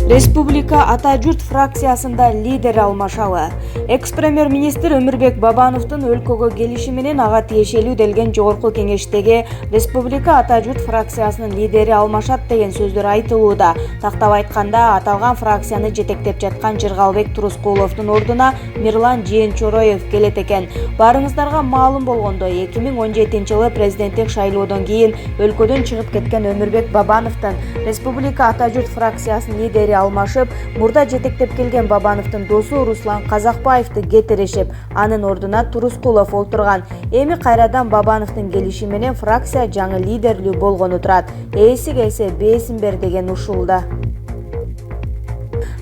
Республика Ата журт фракциясында лидер алмашалы. Экс-премьер-министр Өмүрбек Бабановдун өлкөгө келиши менен ага тиешелүү делген жогорку кеңештеги Республика Ата журт фракциясынын лидери алмашат деген сөздөр айтылууда. Тактап айтканда, аталган фракцияны жетектеп жаткан Жыргалбек Турускуловдун ордуна Мирлан Жээнчороев келет экен. Барыңыздарга маалым болгондой, 2017-жылы президенттик шайлоодон кийин өлкөдөн чыгып кеткен Өмүрбек Бабановдун Республика Ата журт фракциясынын лидери алмашып, мурда жетектеп келген Бабановдун досу Руслан Казакбаевди кетиришип, анын ордуна Турускулов олтурган. Эми кайрадан Бабановдун келиши менен фракция жаңы лидерлүү болгону турат. Ээси келсе бээсин бер деген ушулда.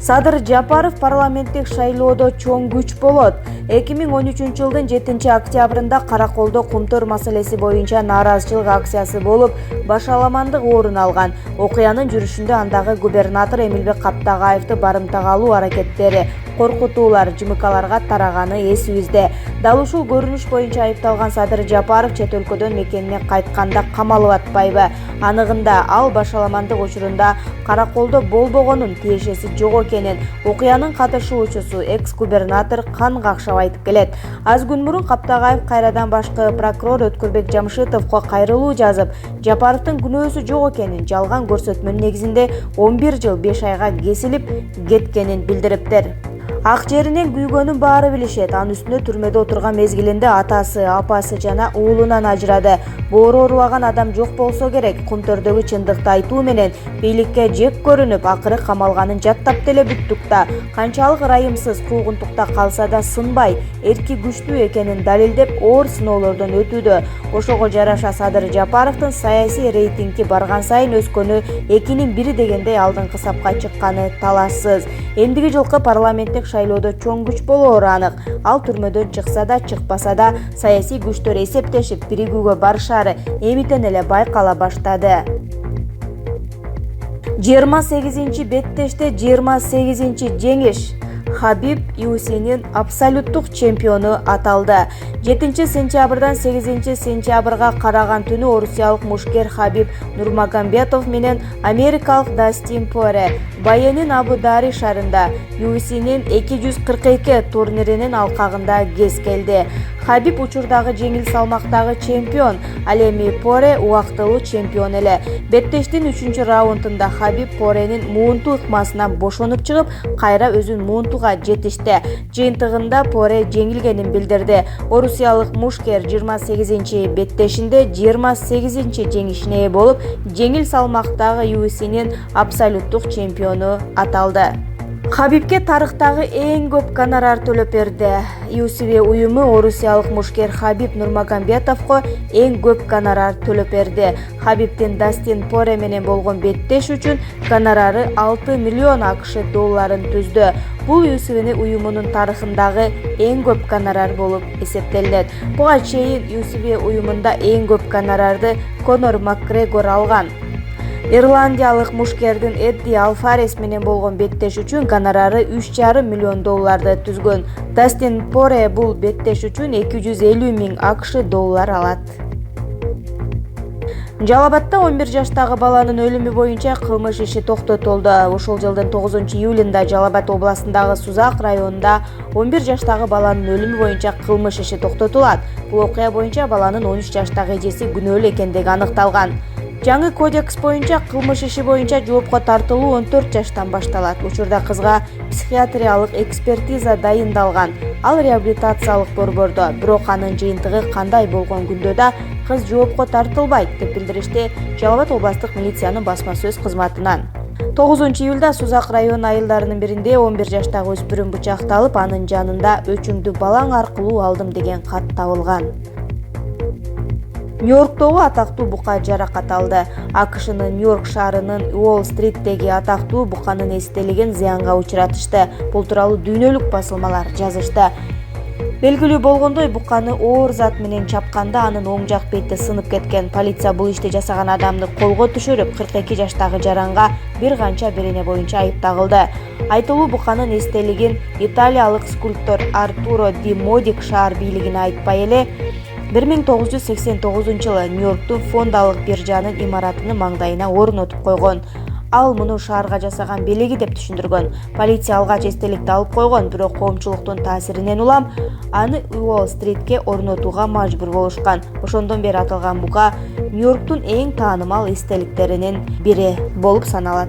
Садыр Жапаров парламенттик шайлоодо чоң күч болот. 2013-жылдын 7-октябрында Караколдо кумтөр маселеси боюнча нааразычылык акциясы болуп, башаламандык орун алган. Окуянын жүрүшүндө андагы губернатор Эмилбек Каптагаевди барымтага алуу аракеттери, коркутуулар, жымыкаларга тараганы эсибизде. Дал ушул көрүнүш боюнча айыпталган Садыр Жапаров чет өлкөдөн мекенине кайтканда камалып атпайбы? Аныгында ал башаламандык учурунда Караколдо болбогонун, тиешеси жок экенин окуянын катышуучусу экс-губернатор Кан Какшап айтып келет. Аз күн мурун Каптагаев кайрадан башкы прокурор Өткүрбек Жамшитовго кайрылуу жазып, Жапаровдун күнөөсү жок экенин, жалган көрсөтмөнүн негизинде 11 жыл 5 айга кесилип кеткенин билдириптир. Ак жеринен күйгөнүн баары билишет. Анын үстүнө түрмөдө отурган мезгилинде атасы, апасы жана уулунан ажырады. Боору оорулаган адам жок болсо керек. Кумтөрдөгү чындыкты айтуу менен бийликке жек көрүнүп, акыры камалганын жаттап деле бүттүк да. Канчалык ырайымсыз, куугунтукта калса да сынбай, эрки күчтүү экенин далилдеп, оор сыноолордон өтүүдө. Ошого жараша Садыр Жапаровдун саясий рейтинги барган сайын өскөнү 2-нин 1 дегендей алдыңкы сапка чыкканы талашсыз. Эмдиги жылкы парламенттик шайлоодо чоң күч болоору анык. Ал түрмөдөн чыкса да, чыкпаса да, саясий күчтөр эсептешип биригүүгө барышары эмитен эле байкала баштады. 28 беттеште 28 жеңиш. Хабиб Юсинин абсолюттук чемпиону аталды. 7-сентябрдан 8-сентябрга караган түнү орусиялык мушкер Хабиб Нурмагомедов менен америкалык Дастин Поре Байенин Абу-Дари шаарында Юсинин 242 турниринин алкагында кез келди. Хабиб учурдагы жеңил салмактагы чемпион, ал эми Поре убактылуу чемпион эле. Беттештин 3-раундунда Хабиб Поренин муунту ыкмасынан бошонуп чыгып, кайра өзүн муунтуга жетишти. Жыйынтыгында Поре жеңилгенин билдирди. Орусиялык мушкер 28 беттешинде 28 жеңишине ээ болуп, жеңил салмактагы Юсинин абсолюттук чемпиону аталды. Хабибке тарыхтагы эң көп гонорар төлөп берди. UFC уюму орусиялык мушкер Хабиб Нурмагомедовго эң көп гонорар төлөп берди. Хабибдин Дастин Поре менен болгон беттеш үчүн гонорары 6 миллион АКШ долларын түздү. Бул UFC уюмунун тарыхындагы эң көп гонорар болуп эсептелет. Буга чейин UFC уюмунда эң көп гонорарды Конор Макгрегор алган. Ирландиялык мушкердин Эдди Алфарес менен болгон беттеш үчүн гонорары 3,5 миллион долларды түзгөн. Дастин Поре бул беттеш үчүн 250 миң АКШ доллар алат. Жалал Абадта 11 жаштагы баланын өлүмү боюнча кылмыш иши токтотулду. Ушул жылдын 9-июлунда Жалал Абад областындагы Сузак районунда 11 жаштагы баланын өлүмү боюнча кылмыш иши токтотулат. Бул окуя боюнча баланын 13 жаштагы эжеси күнөөлүү экендиги аныкталган. Жаңы кодекс боюнча кылмыш иши боюнча жоопко тартылуу 14 жаштан башталат. Учурда кызга психиатриялык экспертиза дайындалган. Ал реабилитациялык борбордо, бирок анын жыйынтыгы кандай болгон күндө да кыз жоопко тартылбайт деп билдиришти Жалал Абад областык милициянын басма сөз кызматынан. 9-июлда Сузак район айылдарынын биринде 11 жаштагы өспүрүм бычакталып, анын жанында өчүңдү балаң аркылуу алдым деген кат табылган. Нью-Йорктогу атактуу бука жаракат алды. АКШнын Нью-Йорк шаарынын Уолл-стриттеги атактуу буканын эстелигин зыянга учуратышты. Бул тууралуу дүйнөлүк басылмалар жазышты. Белгилүү болгондой, буканы оор зат менен чапканда анын оң жак бети сынып кеткен. Полиция бул ишти жасаган адамды колго түшүрүп, 42 жаштагы жаранга бир канча берене боюнча айып тагылды. Айтылуу буканын эстелигин италиялык скульптор Артуро Ди Модик шаар бийлигине айтпай эле 1989 жылы Нью-Йорктун фондалык биржанын имаратынын маңдайына орнотуп койгон. ал муну шаарга жасаган белеги деп түшүндүргөн. Полиция алгач эстеликти алып койгон, бирок коомчулуктун таасиринен улам аны Уолл-стритке орнотууга мажбур болушкан. Ошондон бери аталган бука Нью-Йорктун эң таанымал эстеликтеринин бири болуп саналат.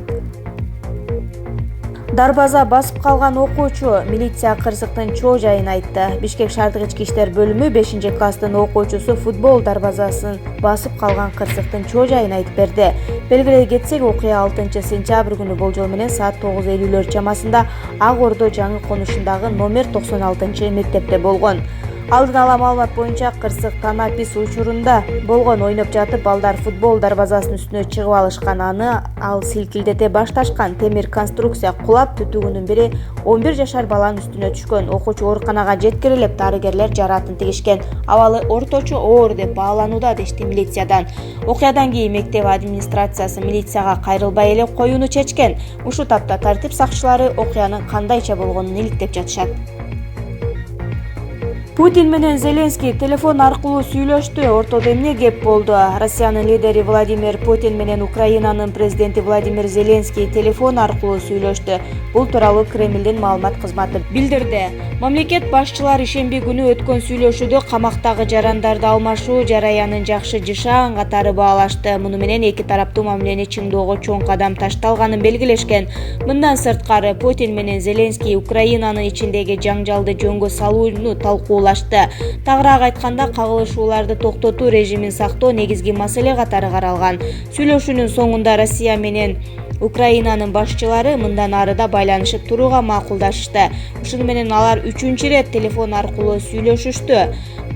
Дарбаза басып калган окуучу милиция кырсыктын чоо жайын айтты. Бишкек шаардык ички иштер бөлүмү 5-класстын окуучусу футбол дарбазасын басып калган кырсыктын чоо жайын айтып берди. Белгилей кетсек, окуя 6-сентябрь күнү болжол менен саат 9:50 чамасында Ак Ордо жаңы конушундагы номер 96-мектепте болгон. Алдын ала маалымат боюнча кырсык Танапис учурунда болгон. Ойноп жатып балдар футбол дарбазасынын үстүнө чыгып алышкан, ал силкилдете башташкан. Темир конструкция кулап, түтүгүнүн бири 11 жашар баланын үстүнө түшкөн. Окуучу ооруканага жеткирилип, дарыгерлер жараатын тигишкен. Абалы орточо оор деп бааланууда, дешти милициядан. Окуядан кийин мектеп администрациясы милицияга кайрылбай эле коюуну чечкен. Ушул тапта тартип сакчылары окуянын кандайча болгонун иликтеп жатышат. Путин менен Зеленский телефон аркылуу сүйлөштү. Ортодо эмне кеп болду? Россиянын лидери Владимир Путин менен Украинанын президенти Владимир Зеленский телефон аркылуу сүйлөштү. Бул тууралуу Кремлдин маалымат кызматы билдирди. Мамлекет башчылары ишемби күнү өткөн сүйлөшүүдө камактагы жарандарды алмашуу жараянын жакшы жышаан катары баалашты. Муну менен эки тараптуу мамилени чыңдоого чоң кадам ташталганын белгилешкен. Мындан сырткары Путин менен Зеленский Украинанын ичиндеги жаңжалды жөнгө салууну талкуулашты. Тагыраак айтканда, кагылышууларды токтотуу режимин сактоо негизги маселе катары каралган. Сүйлөшүүнүн соңунда Россия менен Украинанын башчылары мындан ары да байланышып турууга макулдашышты. Ушуну менен алар 3-чү ирет телефон аркылуу сүйлөшүштү.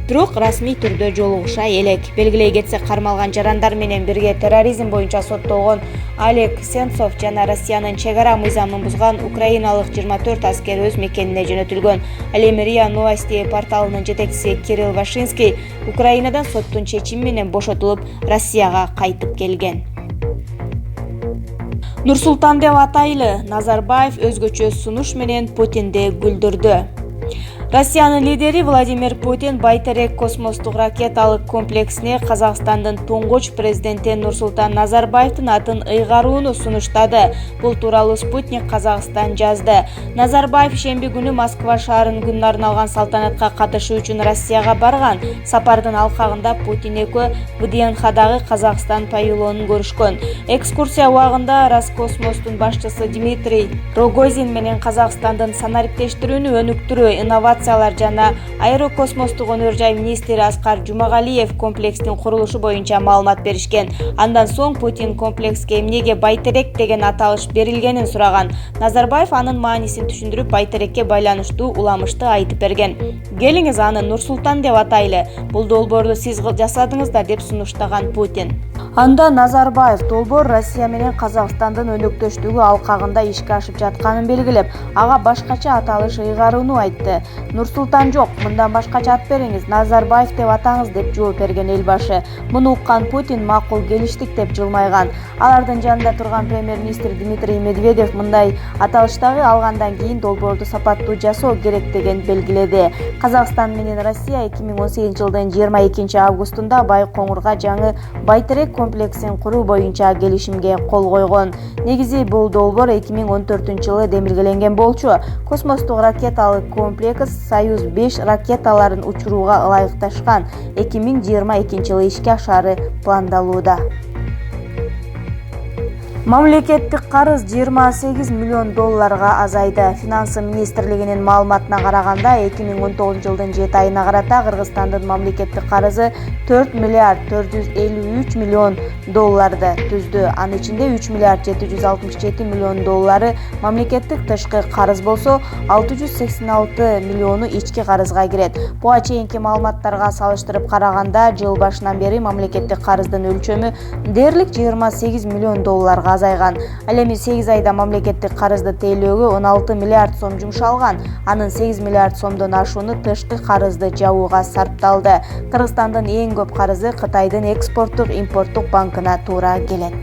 Бирок расмий түрдө жолугуша элек. Белгилей кетсек, кармалган жарандар менен бирге терроризм боюнча соттолгон Олег Сенцов жана Россиянын чек ара мыйзамын бузган украиналык 24 аскер өз мекенине жөнөтүлгөн. Ал эми РИА Новости порталынын жетекчиси Кирилл Вашинский Украинадан соттун чечими менен бошотулуп, Россияга кайтып келген. Нурсултан деп атайлы. Назарбаев өзгөчө сунуш менен Путинди күлдүрдү. Россиянын лидери Владимир Путин Байтерек космостук ракеталык комплексине Казакстандын туңгуч президенти Нурсултан Назарбаевдин атын ыйгарууну сунуштады. Бул тууралуу Спутник Казакстан жазды. Назарбаев ишемби күнү Москва шаарынын күнүнө арналган салтанатка катышуу үчүн Россияга барган. Сапардын алкагында Путин экөө ВДНХдагы Казакстан павильонун көрүшкөн. Экскурсия убагында Роскосмостун башчысы Дмитрий Рогозин менен Казакстандын санариптештирүүнү өнүктүрүү, инновациялар жана аэрокосмостук өнөр жай министри Аскар Жумагалиев комплекстин курулушу боюнча маалымат беришкен. Андан соң Путин комплекске эмнеге Байтерек деген аталыш берилгенин сураган. Назарбаев анын маанисин түшүндүрүп, Байтерекке байланыштуу уламышты айтып берген. Келиңиз аны Нурсултан деп атайлы. Бул долбоорду сиз жасадыңыз да, деп сунуштаган Путин. Анда Назарбаев долбоор Россия менен Казакстандын өнөктөштүгү алкагында ишке ашып жатканын белгилеп, ага башкача аталыш ыйгарууну айтты. Нурсултан жок, мындан башкача ат бериңиз, Назарбаев деп атаңыз, деп жооп берген эл башы. Муну уккан Путин макул, келиштик деп жылмайган. Алардын жанында турган премьер-министр Дмитрий Медведев мындай аталыштагы алгандан кийин долбоорду сапаттуу жасоо керек деген белгиледи. Казакстан менен Россия 2018 жылдын 22 августунда Байкоңурга жаңы Байтерек комплексин куруу боюнча келишимге кол койгон. Негизи бул долбоор 2014 жылы демилгеленген болчу. Космостук ракеталык комплекс Союз 5 ракеталарын учурууга ылайыкташкан. 2022 жылы ишке ашаары пландалууда. Мамлекеттик карыз 28 миллион долларга азайды. Финансы министрлигинин маалыматына караганда, 2019 жылдын 7 айына карата Кыргызстандын мамлекеттик карызы 4 миллиард 453 миллион долларды түздү. Анын ичинде 3 миллиард 767 миллион доллары мамлекеттик тышкы карыз болсо, 686 миллиону ички карызга кирет. Буга чейинки маалыматтарга салыштырып караганда, жыл башынан бери мамлекеттик карыздын өлчөмү дээрлик 28 миллион долларга азайган. Ал эми 8 айда мамлекеттик карызды тейлөөгө 16 миллиард сом жумшалган. Анын 8 миллиард сомдон ашууну тышкы карызды жабууга сарпталды. Кыргызстандын эң көп карызы Кытайдын экспорттук импорттук банкына туура келет.